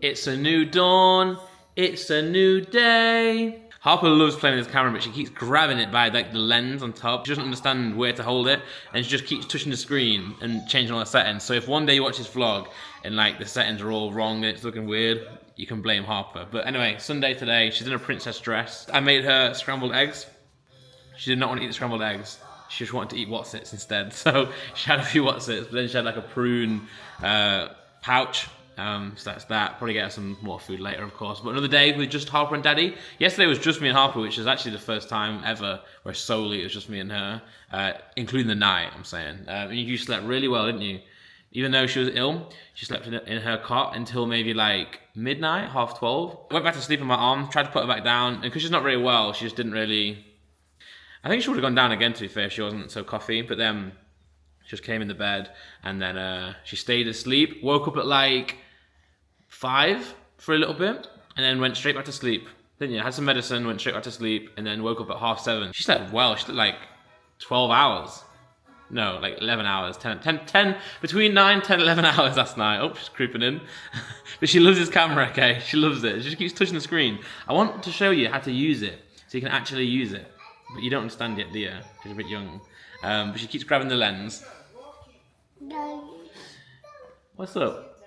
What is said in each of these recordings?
It's a new dawn. It's a new day. Harper loves playing with this camera, but she keeps grabbing it by like the lens on top. She doesn't understand where to hold it, and she just keeps touching the screen and changing all the settings. So if one day you watch this vlog and like the settings are all wrong and it's looking weird, you can blame Harper. But anyway, Sunday today, she's in a princess dress. I made her scrambled eggs. She did not want to eat the scrambled eggs. She just wanted to eat Wotsits instead. So she had a few Wotsits, but then she had like a prune pouch. So that's that. Probably get her some more food later, of course. But another day with just Harper and Daddy. Yesterday was just me and Harper, which is actually the first time ever where solely it was just me and her, including the night, I'm saying. And you slept really well, didn't you? Even though she was ill, she slept in her cot until maybe like midnight, 12:30. Went back to sleep on my arm, tried to put her back down, and because she's not very well, she just didn't really... I think she would have gone down again, to be fair, if she wasn't so coffee. But then she just came in the bed, and then she stayed asleep, woke up at like 5 for a little bit, and then went straight back to sleep. Didn't you? Had some medicine, went straight back to sleep, and then woke up at 7:30. She slept well. She slept like 12 hours. No, like 11 hours. 10, between 9, 10, 11 hours last night. Oh, she's creeping in. But she loves this camera, okay? She loves it. She just keeps touching the screen. I want to show you how to use it, so you can actually use it. But you don't understand yet, do you? She's a bit young. But she keeps grabbing the lens. What's up?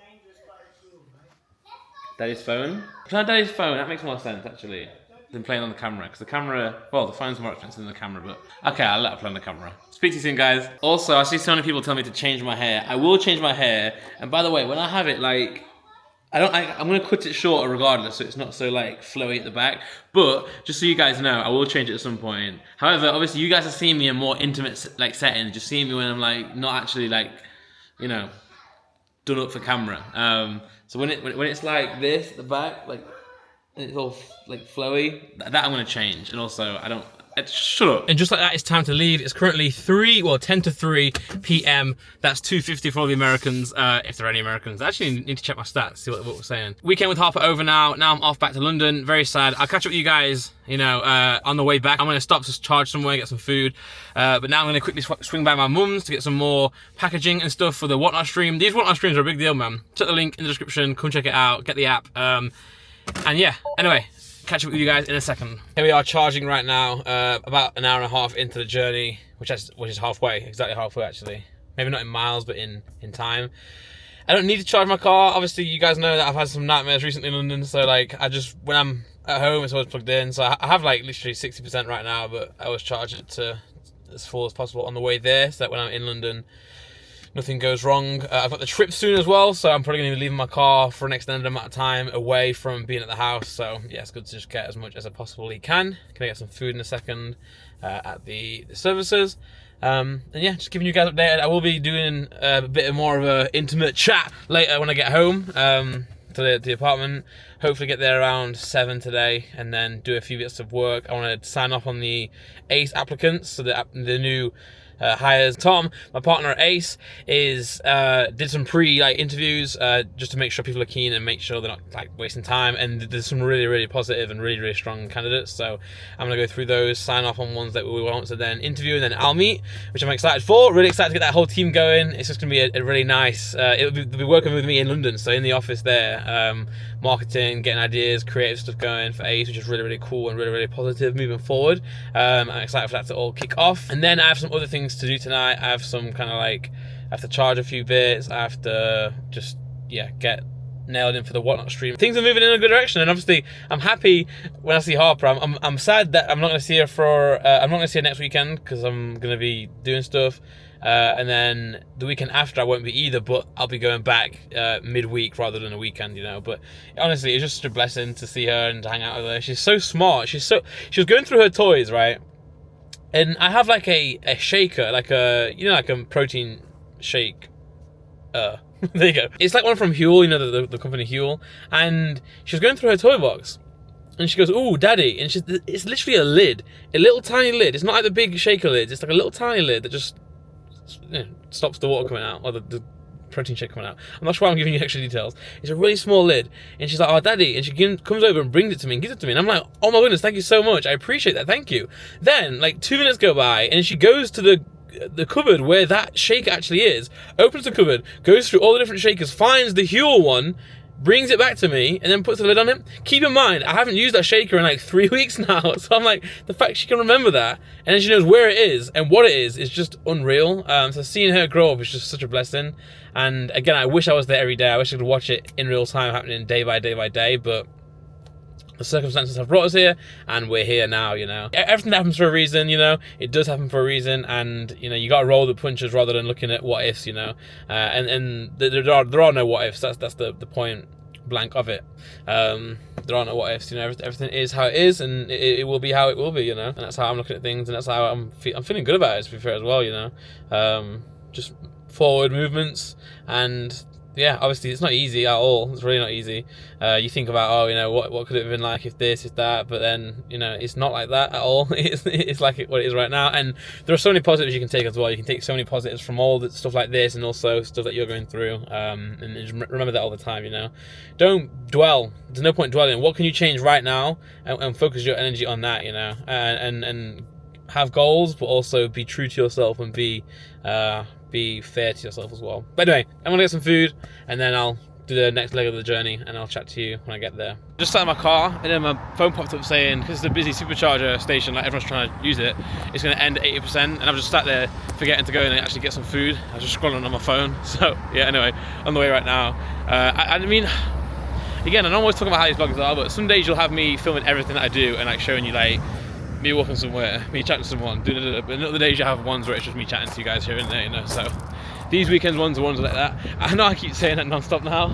Daddy's phone? Play on Daddy's phone, that makes more sense actually than playing on the camera. Because the camera, well, the phone's more expensive than the camera, but okay, I'll let her play on the camera. Speak to you soon, guys. Also, I see so many people tell me to change my hair. I will change my hair. And by the way, when I have it like, I'm gonna cut it shorter regardless, so it's not so like flowy at the back. But just so you guys know, I will change it at some point. However, obviously you guys are seeing me in more intimate like settings, just seeing me when I'm like not actually like, you know, done up for camera. So when it's like this at the back, like and it's all like flowy, that I'm gonna change. And also shut up. And just like that, it's time to leave. It's currently 10 to 3 p.m. That's 2:50 for all the Americans, if there are any Americans. I actually need to check my stats, see what we're saying. Weekend with Harper over now. Now I'm off back to London. Very sad. I'll catch up with you guys, you know, on the way back. I'm gonna stop to charge somewhere, get some food. But now I'm gonna quickly swing by my mum's to get some more packaging and stuff for the Whatnot stream. These Whatnot streams are a big deal, man. Check the link in the description. Come check it out. Get the app. And yeah, anyway, catch up with you guys in a second. Here we are charging right now, about an hour and a half into the journey, which is halfway, exactly halfway actually. Maybe not in miles, but in time. I don't need to charge my car. Obviously, you guys know that I've had some nightmares recently in London, so like, when I'm at home, it's always plugged in. So I have like literally 60% right now, but I always charge it to as full as possible on the way there, so that when I'm in London, nothing goes wrong. I've got the trip soon as well, so I'm probably going to be leaving my car for an extended amount of time away from being at the house. So yeah, it's good to just get as much as I possibly can. Can I get some food in a second at the services? And yeah, just giving you guys updated. I will be doing a bit more of an intimate chat later when I get home to the apartment. Hopefully get there around 7 today, and then do a few bits of work. I want to sign off on the ACE applicants, so the new hires. Tom, my partner at ACE, did some interviews just to make sure people are keen and make sure they're not like wasting time. And there's some really positive and really strong candidates. So I'm gonna go through those, sign off on ones that we want to then interview, and then I'll meet, which I'm excited for. Really excited to get that whole team going. It's just gonna be a really nice. They'll be working with me in London, so in the office there, marketing, getting ideas, creative stuff going for ACE, which is really cool and really positive moving forward. I'm excited for that to all kick off. And then I have some other things to do tonight. I have some kind of I have to charge a few bits. I have to just get nailed in for the Whatnot stream. Things are moving in a good direction, and obviously I'm happy when I see Harper. I'm sad that I'm not going to see her I'm not going to see her next weekend because I'm going to be doing stuff. And then the weekend after I won't be either, but I'll be going back midweek rather than a weekend, you know. But honestly, it's just such a blessing to see her and to hang out with her. She's so smart. She was going through her toys, right? And I have like a shaker, like a protein shake. There you go. It's like one from Huel, you know, the company Huel. And she was going through her toy box, and she goes, "Ooh, Daddy!" And it's literally a lid, a little tiny lid. It's not like the big shaker lids. It's like a little tiny lid that just stops the water coming out, or the protein shake coming out. I'm not sure why I'm giving you extra details. It's a really small lid, and she's like, "Oh, Daddy," and she comes over and brings it to me and gives it to me, and I'm like, "Oh my goodness, thank you so much. I appreciate that. Thank you." Then like 2 minutes go by, and she goes to the cupboard where that shaker actually is, opens the cupboard, goes through all the different shakers, finds the Huel one, brings it back to me, and then puts the lid on it. Keep in mind, I haven't used that shaker in like 3 weeks now, so I'm like, the fact she can remember that, and then she knows where it is and what it is just unreal. So seeing her grow up is just such a blessing. And again, I wish I was there every day. I wish I could watch it in real time, happening day by day by day, but the circumstances have brought us here, and we're here now, you know. Everything happens for a reason, you know. It does happen for a reason, and, you know, you gotta roll the punches rather than looking at what ifs, you know. And there are no what ifs. That's the point blank of it. There are no what ifs, you know. Everything is how it is, and it will be how it will be, you know. And that's how I'm looking at things, and that's how I'm feeling good about it, to be fair, as well, you know. Just forward movements, and yeah, obviously it's not easy at all. It's really not easy. You think about, oh, you know, what could it have been like if this, if that, but then, you know, it's not like that at all. It's like what it is right now, and there are so many positives you can take as well. You can take so many positives from all the stuff like this, and also stuff that you're going through, and just remember that all the time, you know. Don't dwell. There's no point dwelling. What can you change right now, and focus your energy on that, you know, and have goals, but also be true to yourself, and be fair to yourself as well. But anyway, I'm gonna get some food, and then I'll do the next leg of the journey, and I'll chat to you when I get there. Just sat in my car, and then my phone popped up saying, because it's a busy supercharger station, like everyone's trying to use it, it's gonna end at 80%, and I've just sat there forgetting to go in and actually get some food. I was just scrolling on my phone. So yeah, anyway, on the way right now. I mean, again, I don't always talk about how these vlogs are, but some days you'll have me filming everything that I do and like showing you like me walking somewhere, me chatting to someone, but other days you have ones where it's just me chatting to you guys here and there, you know. So these weekends ones are ones like that. I know I keep saying that non-stop now,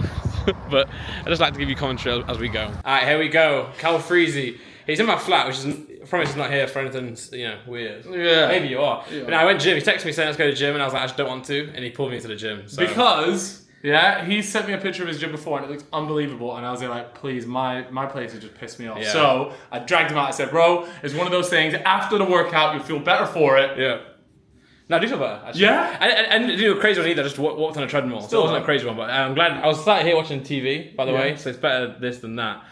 but I just like to give you commentary as we go. Alright, here we go. Calfreezy. He's in my flat, which is, I promise he's not here for anything, you know, weird. Yeah. Maybe you are. Yeah. But no, I went gym. He texted me saying let's go to the gym, and I was like, I just don't want to, and he pulled me to the gym. So. Because yeah, he sent me a picture of his gym before, and it looked unbelievable. And I was there like, please, my place has just pissed me off. Yeah. So I dragged him out. I said, bro, it's one of those things. After the workout, you'll feel better for it. Yeah. No, I do feel better, actually. Yeah? I didn't do a crazy one either. I just walked on a treadmill. So it wasn't a crazy one, but I'm glad. I was sat here watching TV, by the way, so it's better this than that.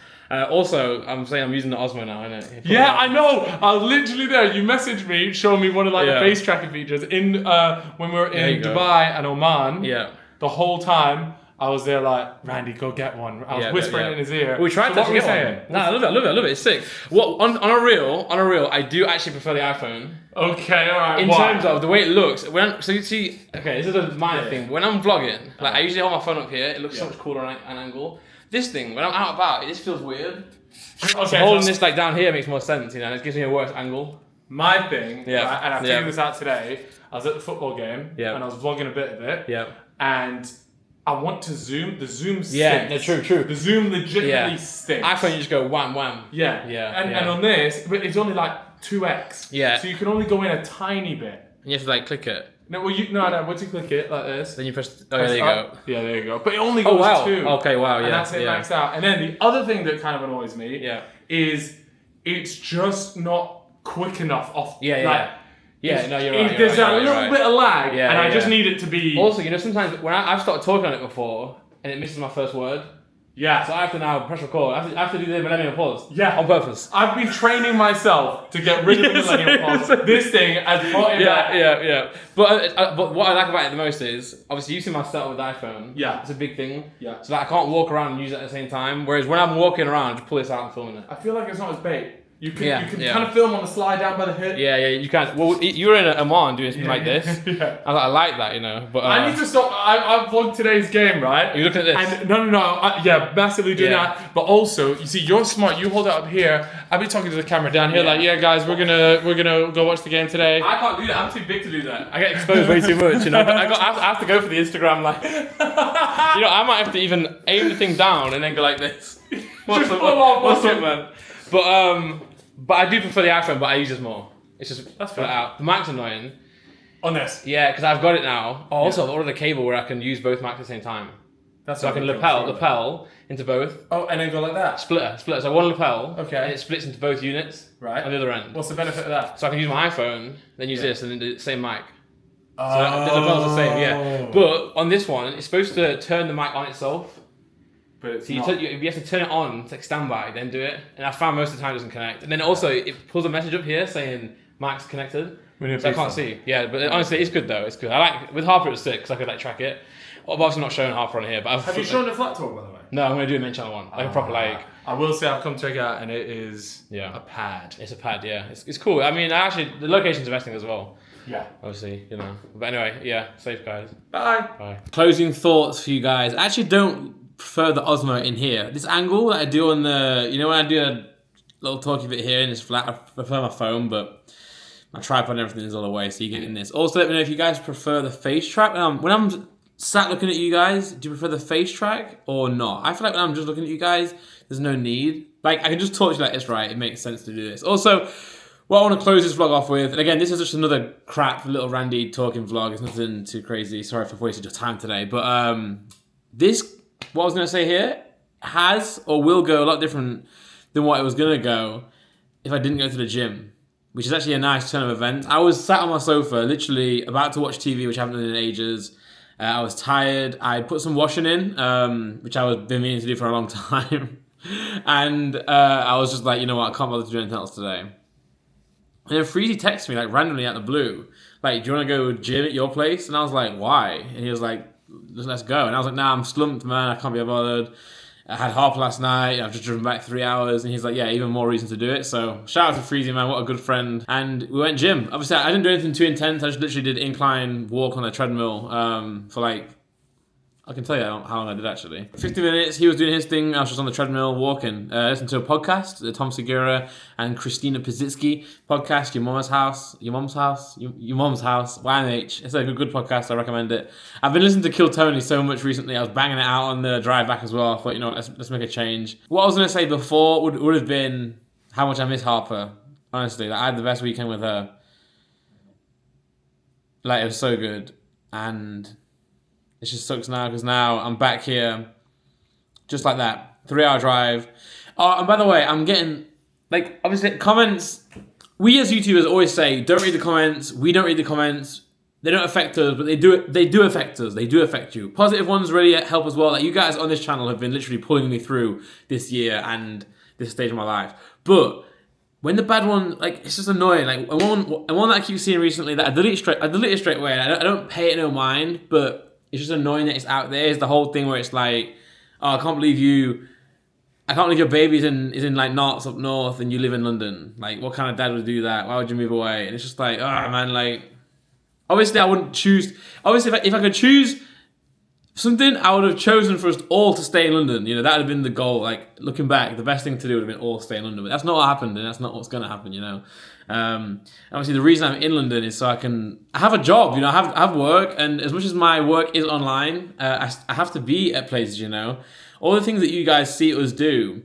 Also, I'm saying I'm using the Osmo now, innit? Yeah, I know. I was literally there. You messaged me, showing me one of like the face tracking features in when we were in Dubai and Oman. Yeah. The whole time I was there like, Randy, go get one. I was whispering in his ear. We tried to get one. No, I love it. It's sick. Well, on a reel, I do actually prefer the iPhone. Okay, alright. In terms of the way it looks, so you see, okay, this is a minor thing. When I'm vlogging, like I usually hold my phone up here. It looks so much cooler on an angle. This thing, when I'm out and about, it just feels weird. Okay, so holding this like down here makes more sense, you know. It gives me a worse angle. My thing, right, and I figured this out today. I was at the football game, and I was vlogging a bit of it. Yeah. And I want to zoom. The zoom stinks. Yeah, no, true. The zoom legitimately stinks. iPhone, you just go wham, wham. Yeah. And on this, it's only like 2x. Yeah. So you can only go in a tiny bit. And you have to like click it. No, once you click it like this. Then you press, there you go. Yeah, there you go. But it only goes 2. Okay, wow, and that's it maxed out. And then the other thing that kind of annoys me is it's just not quick enough off. No, you're right. There's a little bit of lag, and I just need it to be. Also, you know, sometimes when I've started talking on it before, and it misses my first word. Yeah. So I have to now press record. I have to do the millennial pause. Yeah. On purpose. I've been training myself to get rid of the millennial pause. This thing has brought it back. Yeah. But what I like about it the most is, obviously, you see my setup with the iPhone. Yeah. It's a big thing. Yeah. So that I can't walk around and use it at the same time. Whereas when I'm walking around, I just pull this out and film it. I feel like it's not as bait. You can kind of film on the slide down by the hip. Yeah, you can. Well, you were in Oman doing something like this. Yeah. I like that, you know. But I need to stop. I vlogged today's game, right? Are you looking at this? And no. Massively doing that. But also, you see, you're smart. You hold it up here. I'll be talking to the camera down here, like, yeah, guys, we're gonna go watch the game today. I can't do that. I'm too big to do that. I get exposed way too much, you know. But I have to go for the Instagram, like, you know, I might have to even aim the thing down and then go like this. What's up, man? But I do prefer the iPhone, but I use this more. It's just that's flat out. The mic's annoying. On this? Yeah, because I've got it now. Oh, also, I've ordered a cable where I can use both mics at the same time. So I can lapel into both. Oh, and then go like that? Splitter. So one lapel. Okay. And it splits into both units. Right. On the other end. What's the benefit of that? So I can use my iPhone, then use this, and then do the same mic. So the lapel's the same, yeah. But on this one, it's supposed to turn the mic on itself. But it's you have to turn it on, it's like standby, then do it. And I found most of the time it doesn't connect. And then also, it pulls a message up here saying mic's connected. So I can't see. Yeah, but honestly, it's good though. It's good. I like with Harper. It was sick because I could like track it. Well, I'm obviously not showing Harper on here, but have you shown the flat talk by the way? No, I'm gonna do a main channel one, like a proper like. I will say I've come to check it out, and it is a pad. It's a pad, yeah. It's cool. I mean, actually, the location's the best thing as well. Yeah. Obviously, you know. But anyway, yeah. Safe, guys. Bye. Bye. Closing thoughts for you guys. I actually don't prefer the Osmo in here. This angle that I do on the, you know, when I do a little talky bit here and it's flat, I prefer my phone, but my tripod and everything is all the way, so you get in this. Also, let me know if you guys prefer the face track. When I'm sat looking at you guys, do you prefer the face track or not? I feel like when I'm just looking at you guys, there's no need. Like, I can just talk to you like this, right? It makes sense to do this. Also, what I want to close this vlog off with, and again, this is just another crap little Randy talking vlog. It's nothing too crazy. Sorry for wasting your time today. But this, what I was going to say here, has or will go a lot different than what it was going to go if I didn't go to the gym, which is actually a nice turn of events. I was sat on my sofa, literally about to watch TV, which I haven't done in ages. I was tired. I put some washing in, which I was been meaning to do for a long time. And I was just like, you know what, I can't bother to do anything else today. And then Freezy texted me like randomly out of the blue, like, do you want to go gym at your place? And I was like, why? And he was like, let's go. And I was like, nah, I'm slumped, man. I can't be bothered. I had Harper last night. I've just driven back 3 hours. And he's like, yeah, even more reason to do it. So shout out to Freezy, man. What a good friend. And we went gym. Obviously, I didn't do anything too intense. I just literally did incline walk on a treadmill for like, I can tell you how long I did actually. 50 minutes, he was doing his thing, I was just on the treadmill walking. Listening to a podcast, the Tom Segura and Christina Pazitsky podcast, Your Mom's House, YMH. It's a good podcast, I recommend it. I've been listening to Kill Tony so much recently, I was banging it out on the drive back as well. I thought, you know, let's make a change. What I was going to say before would have been how much I miss Harper. Honestly, like, I had the best weekend with her. Like, it was so good. And it just sucks now because now I'm back here just like that. 3-hour drive. Oh, and by the way, I'm getting, like, obviously comments. We as YouTubers always say, don't read the comments. We don't read the comments. They don't affect us, but they do affect us. They do affect you. Positive ones really help as well. Like, you guys on this channel have been literally pulling me through this year and this stage of my life. But when the bad one, like, it's just annoying. Like, one that I keep seeing recently that I delete it straight away. I don't pay it no mind, but it's just annoying that it's out there. It's the whole thing where it's like, oh, I can't believe your baby is in like Knots up north and you live in London. Like, what kind of dad would do that? Why would you move away? And it's just like, oh man, like, obviously I wouldn't choose. Obviously, if I could choose something, I would have chosen for us all to stay in London. You know, that would have been the goal. Like, looking back, the best thing to do would have been all stay in London. But that's not what happened, and that's not what's going to happen, you know. Obviously, the reason I'm in London is so I have a job, you know, I have work, and as much as my work is online, I have to be at places, you know. All the things that you guys see us do,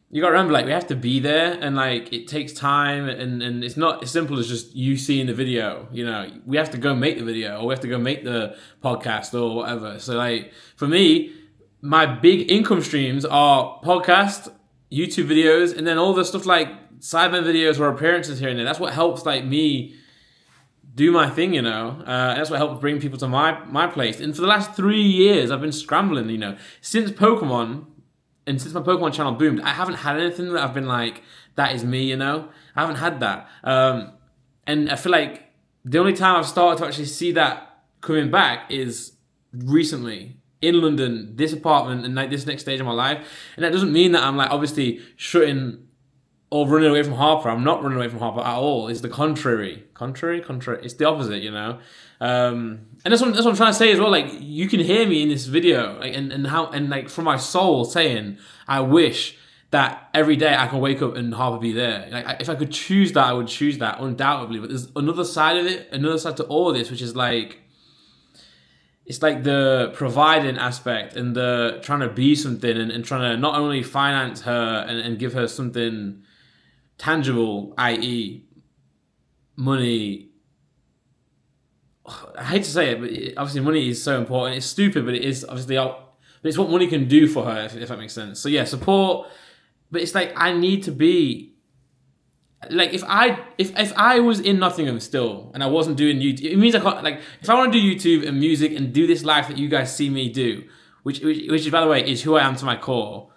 you gotta remember, like, we have to be there, and like, it takes time, and it's not as simple as just you seeing the video, you know. We have to go make the video, or we have to go make the podcast, or whatever. So like, for me, my big income streams are podcast, YouTube videos, and then all the stuff like Sidemen videos or appearances here and there. That's what helps like me do my thing, you know. And that's what helps bring people to my place. And for the last 3 years, I've been scrambling, you know. Since Pokemon, and since my Pokemon channel boomed, I haven't had anything that I've been like, that is me, you know. I haven't had that. And I feel like the only time I've started to actually see that coming back is recently in London, this apartment, and like this next stage of my life. And that doesn't mean that I'm like obviously shutting or running away from Harper. I'm not running away from Harper at all. It's the contrary. Contrary? It's the opposite, you know? And that's what I'm trying to say as well. Like, you can hear me in this video, like, and like from my soul saying, I wish that every day I can wake up and Harper be there. Like, if I could choose that, I would choose that, undoubtedly. But there's another side of it, another side to all of this, which is like, it's like the providing aspect and the trying to be something and trying to not only finance her and give her something tangible, i.e. money. I hate to say it, but obviously money is so important. It's stupid, but it is obviously, but it's what money can do for her, if that makes sense. So yeah, support, but it's like, I need to be, like, if I was in Nottingham still and I wasn't doing YouTube, it means I can't, like, if I want to do YouTube and music and do this life that you guys see me do, which by the way is who I am to my core,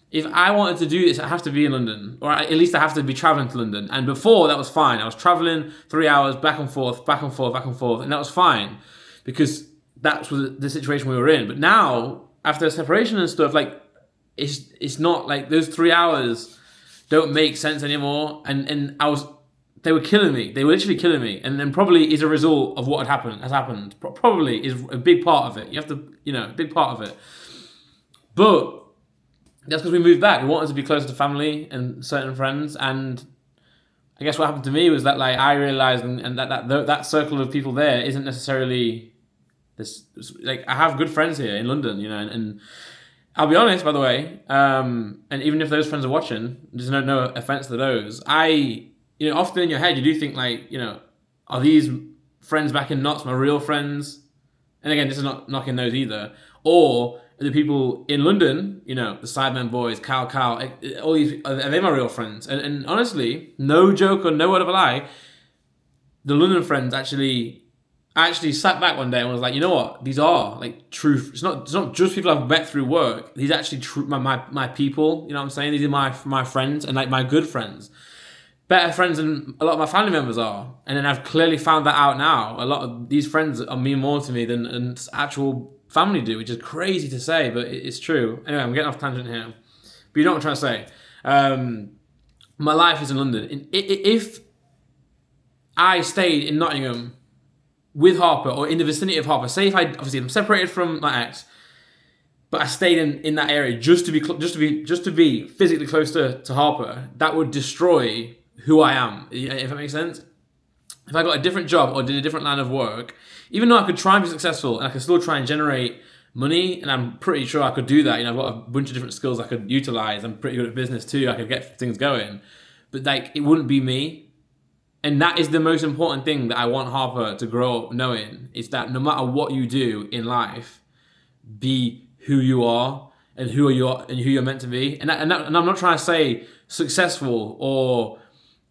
if I wanted to do this, I have to be in London, or at least I have to be traveling to London. And before that was fine. I was traveling 3 hours back and forth, back and forth, back and forth, and that was fine because that's the situation we were in. But now, after separation and stuff, like it's not like those 3 hours don't make sense anymore. And they were killing me. They were literally killing me. And then probably is a result of what has happened. Probably is a big part of it. You have to, a big part of it. But that's because we moved back. We wanted to be closer to family and certain friends. And I guess what happened to me was that like I realized and that circle of people there isn't necessarily this. Like I have good friends here in London, and I'll be honest, by the way. And even if those friends are watching, there's no offense to those. Often in your head you do think like, are these friends back in knots my real friends? And again, this is not knocking those either. Or the people in London, the Sidemen Boys, Cal, all these, are they my real friends? And honestly, no joke or no word of a lie, the London friends I actually sat back one day and was like, you know what? These are like true. It's not just people I've met through work. These are actually true, my people. You know what I'm saying? These are my friends and like my good friends. Better friends than a lot of my family members are. And then I've clearly found that out now. A lot of these friends mean more to me than actual family do, which is crazy to say, but it's true. Anyway, I'm getting off tangent here. But you know what I'm trying to say. My life is in London. If I stayed in Nottingham with Harper or in the vicinity of Harper, say if I'm separated from my ex, but I stayed in that area just to be physically close to Harper, that would destroy who I am, if that makes sense. If I got a different job or did a different line of work, even though I could try and be successful and I could still try and generate money, and I'm pretty sure I could do that. I've got a bunch of different skills I could utilize. I'm pretty good at business too. I could get things going, but like it wouldn't be me. And that is the most important thing that I want Harper to grow up knowing, is that no matter what you do in life, be who you are and who you're meant to be. And I'm not trying to say successful, or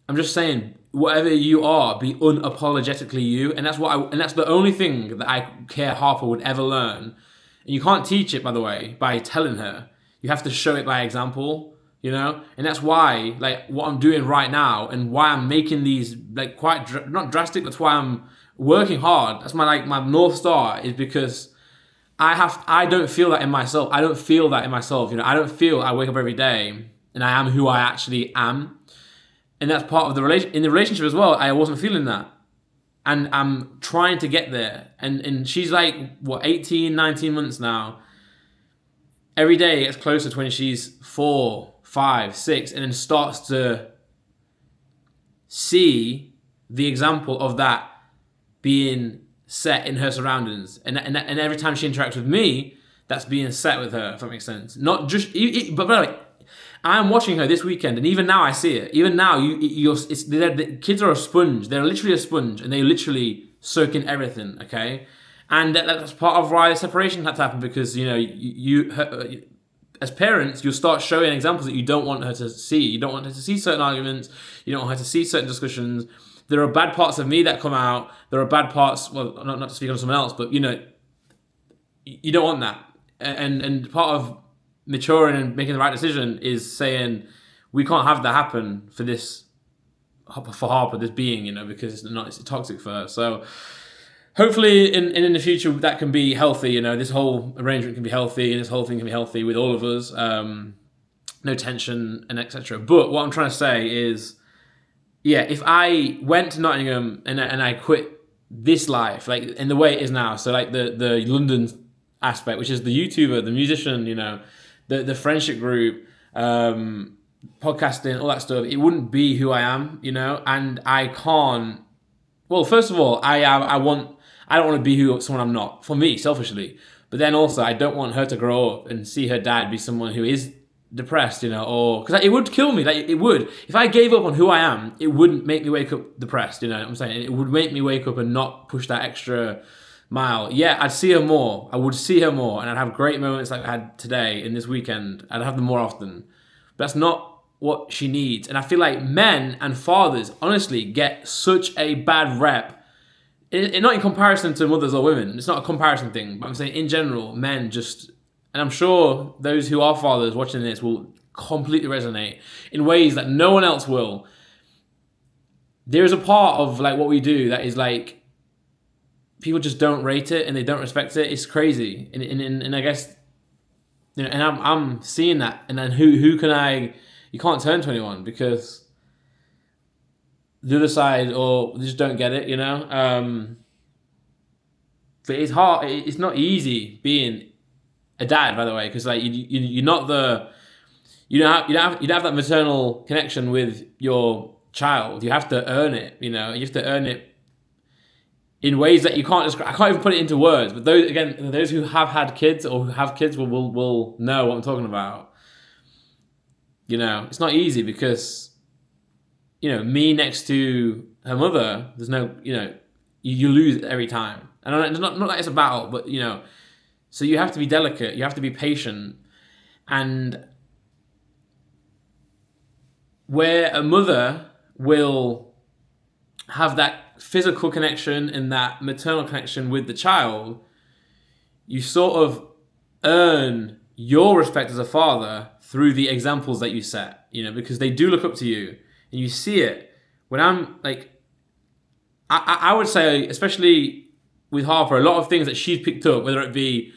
I'm just saying whatever you are, be unapologetically you. And that's that's the only thing that I care Harper would ever learn. And you can't teach it, by the way, by telling her. You have to show it by example, And that's why, like, what I'm doing right now and why I'm making these, like, quite, not drastic, that's why I'm working hard. That's my North Star, is because I don't feel that in myself. I don't feel that in myself, I don't feel I wake up every day and I am who I actually am. And that's part of in the relationship as well. I wasn't feeling that. And I'm trying to get there. And she's like, 18, 19 months now. Every day it gets closer to when she's 4, 5, 6, and then starts to see the example of that being set in her surroundings. And every time she interacts with me, that's being set with her, if that makes sense. Not just, but by the way, I'm watching her this weekend, and even now I see it. Even now, the kids are a sponge. They're literally a sponge, and they literally soak in everything. Okay, and that's part of why the separation had to happen, because as parents, you'll start showing examples that you don't want her to see. You don't want her to see certain arguments. You don't want her to see certain discussions. There are bad parts of me that come out. There are bad parts. Well, not to speak on someone else, but you don't want that. And part of maturing and making the right decision is saying, we can't have that happen for Harper, this being, because it's toxic for her. So hopefully in the future that can be healthy, this whole arrangement can be healthy, and this whole thing can be healthy with all of us. No tension and etc. But what I'm trying to say is, if I went to Nottingham and I quit this life, like in the way it is now, so like the London aspect, which is the YouTuber, the musician, the friendship group, podcasting, all that stuff, it wouldn't be who I am, and I can't. Well, first of all, I don't want to be someone I'm not, for me, selfishly. But then also, I don't want her to grow up and see her dad be someone who is depressed, or because it would kill me. Like it would, if I gave up on who I am, it wouldn't make me wake up depressed. You know what I'm saying? It would make me wake up and not push that extra mile. Yeah, I'd see her more. I would see her more, and I'd have great moments like I had today and this weekend. I'd have them more often. But that's not what she needs. And I feel like men and fathers, honestly, get such a bad rep. Not in comparison to mothers or women. It's not a comparison thing. But I'm saying in general, men just... And I'm sure those who are fathers watching this will completely resonate in ways that no one else will. There's a part of like what we do that is like people just don't rate it and they don't respect it. It's crazy, and I guess, you know, and I'm seeing that, and then who can I? You can't turn to anyone because the other side or they just don't get it, you know. But it's hard. It's not easy being a dad, by the way, because like you're not the you don't have that maternal connection with your child. You have to earn it, you know. You have to earn it in ways that you can't describe. I can't even put it into words. But those who have had kids or who have kids will know what I'm talking about. You know, it's not easy because, you know, me next to her mother, there's no, you know, you lose every time. And it's not like it's a battle, but, you know, so you have to be delicate. You have to be patient. And where a mother will have that physical connection and that maternal connection with the child, you sort of earn your respect as a father through the examples that you set, you know, because they do look up to you and you see it. When I'm like, I would say, especially with Harper, a lot of things that she's picked up, whether it be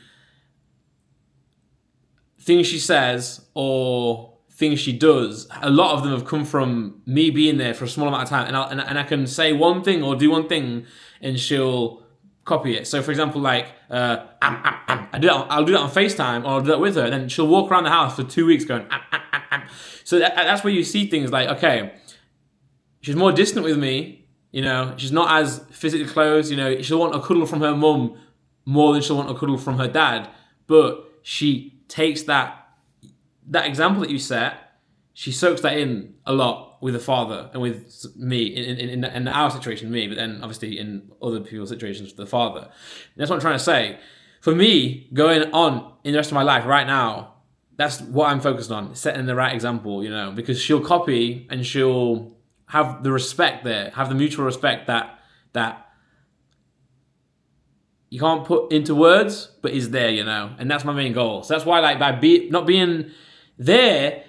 things she says or things she does, a lot of them have come from me being there for a small amount of time, and I can say one thing or do one thing, and she'll copy it. So, for example, like I'll do that on FaceTime, or I'll do that with her, and then she'll walk around the house for 2 weeks going. So that's where you see things like, okay, she's more distant with me. You know, she's not as physically close. You know, she'll want a cuddle from her mum more than she'll want a cuddle from her dad. But she takes that example that you set, she soaks that in a lot with the father and with me in our situation, me, but then obviously in other people's situations, the father. And that's what I'm trying to say. For me, going on in the rest of my life right now, that's what I'm focused on, setting the right example, you know, because she'll copy and she'll have the respect there, have the mutual respect that you can't put into words, but is there, you know, and that's my main goal. So that's why, like, not being there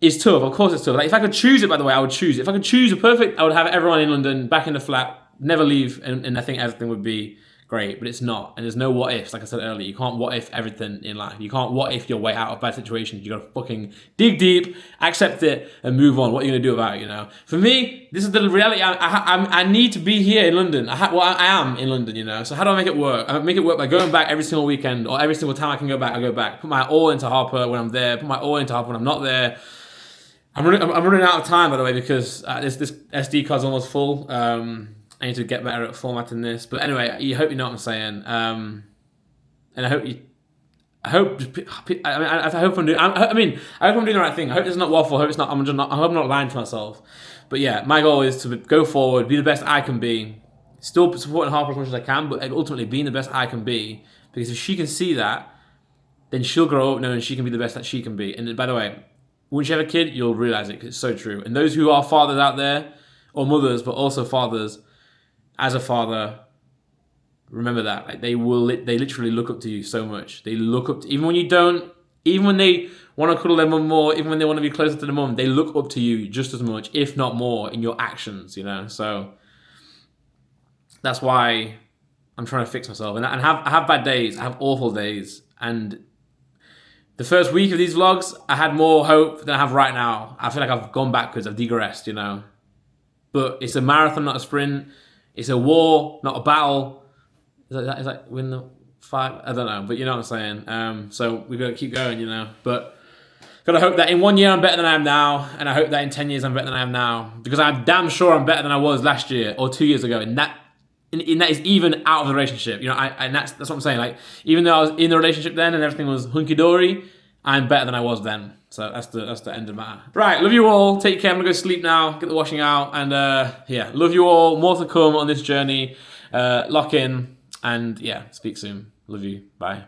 is tough. Of course, it's tough. Like, if I could choose it, by the way, I would choose it. If I could choose a perfect, I would have everyone in London back in the flat, never leave, and I think everything would be great. But it's not, and there's no what ifs. Like I said earlier, you can't what if everything in life. You can't what if your way out of bad situations. You gotta fucking dig deep, accept it, and move on. What are you gonna do about it? You know. For me, this is the reality. I need to be here in London. I am in London. You know. So how do I make it work? I make it work by going back every single weekend, or every single time I can go back. I go back. Put my all into Harper when I'm there. Put my all into Harper when I'm not there. I'm running out of time, by the way, because this SD card's almost full. I need to get better at formatting this, but anyway, you hope you know what I'm saying, and I hope I'm doing the right thing. I hope it's not waffle. I hope I'm not lying to myself. But yeah, my goal is to go forward, be the best I can be, still supporting Harper as much as I can, but ultimately being the best I can be. Because if she can see that, then she'll grow up knowing she can be the best that she can be. And by the way, once you have a kid, you'll realize it, because it's so true. And those who are fathers out there, or mothers, but also fathers, as a father, remember that. Like, they literally look up to you so much. They look up to, even when you don't, even when they want to cuddle their mum more, even when they want to be closer to the mum, they look up to you just as much, if not more, in your actions, you know? So that's why I'm trying to fix myself. And I have bad days. I have awful days. And the first week of these vlogs, I had more hope than I have right now. I feel like I've gone backwards. I've digressed, you know? But it's a marathon, not a sprint. It's a war, not a battle. Is that win the fight? I don't know, but you know what I'm saying. So we've got to keep going, you know. But gotta hope that in 1 year I'm better than I am now, and I hope that in 10 years I'm better than I am now, because I'm damn sure I'm better than I was last year or 2 years ago. And that is even out of the relationship, you know. And that's what I'm saying. Like, even though I was in the relationship then and everything was hunky dory, I'm better than I was then. So that's the end of the matter. Right, love you all. Take care. I'm gonna go sleep now. Get the washing out, and yeah, love you all. More to come on this journey. Lock in, and yeah, speak soon. Love you. Bye.